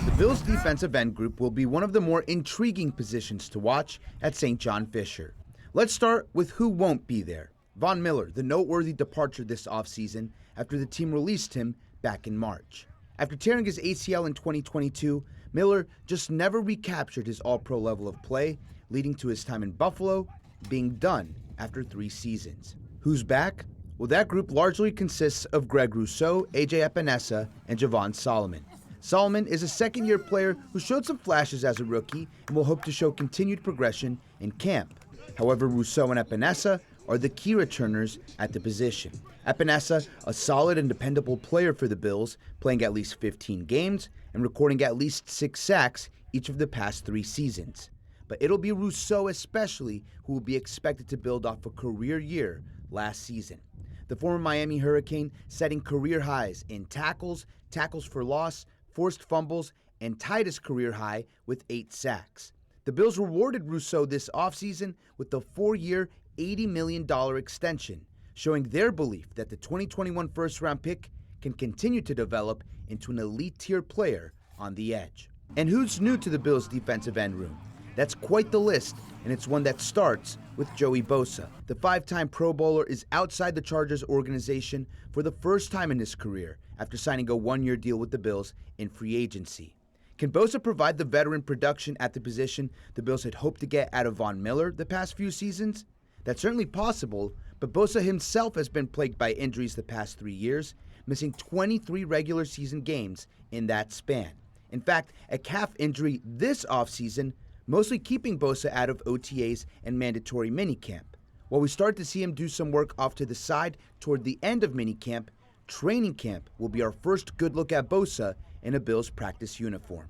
The Bills' defensive end group will be one of the more intriguing positions to watch at St. John Fisher. Let's start with who won't be there. Von Miller, the noteworthy departure this offseason after the team released him back in March. After tearing his ACL in 2022, Miller just never recaptured his all-pro level of play, leading to his time in Buffalo being done after 3 seasons. Who's back? Well, that group largely consists of Greg Rousseau, AJ Epinesa, and Javon Solomon. Solomon is a second-year player who showed some flashes as a rookie and will hope to show continued progression in camp. However, Rousseau and Epinesa are the key returners at the position. Epinesa, a solid and dependable player for the Bills, playing at least 15 games and recording at least 6 sacks each of the past 3 seasons. But it'll be Rousseau especially who will be expected to build off a career year last season. The former Miami Hurricane setting career highs in tackles, tackles for loss, forced fumbles, and tied his career high with 8 sacks. The Bills rewarded Rousseau this offseason with the 4-year, $80 million extension, showing their belief that the 2021 first-round pick can continue to develop into an elite-tier player on the edge. And who's new to the Bills' defensive end room? That's quite the list, and it's one that starts with Joey Bosa. The 5-time Pro Bowler is outside the Chargers organization for the first time in his career after signing a 1-year deal with the Bills in free agency. Can Bosa provide the veteran production at the position the Bills had hoped to get out of Von Miller the past few seasons? That's certainly possible, but Bosa himself has been plagued by injuries the past 3 years, missing 23 regular season games in that span. In fact, a calf injury this offseason mostly keeping Bosa out of OTAs and mandatory minicamp. While we start to see him do some work off to the side toward the end of minicamp, training camp will be our first good look at Bosa in a Bills practice uniform.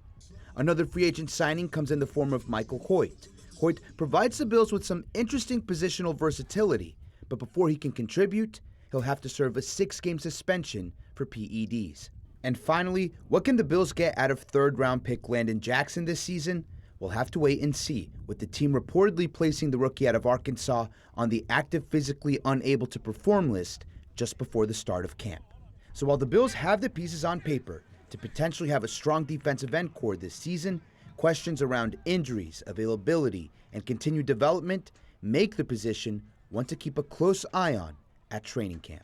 Another free agent signing comes in the form of Michael Hoyt. Hoyt provides the Bills with some interesting positional versatility, but before he can contribute, he'll have to serve a 6-game suspension for PEDs. And finally, what can the Bills get out of 3rd-round pick Landon Jackson this season? We'll have to wait and see, with the team reportedly placing the rookie out of Arkansas on the active physically unable to perform list just before the start of camp. So while the Bills have the pieces on paper to potentially have a strong defensive end core this season, questions around injuries, availability, and continued development make the position one to keep a close eye on at training camp.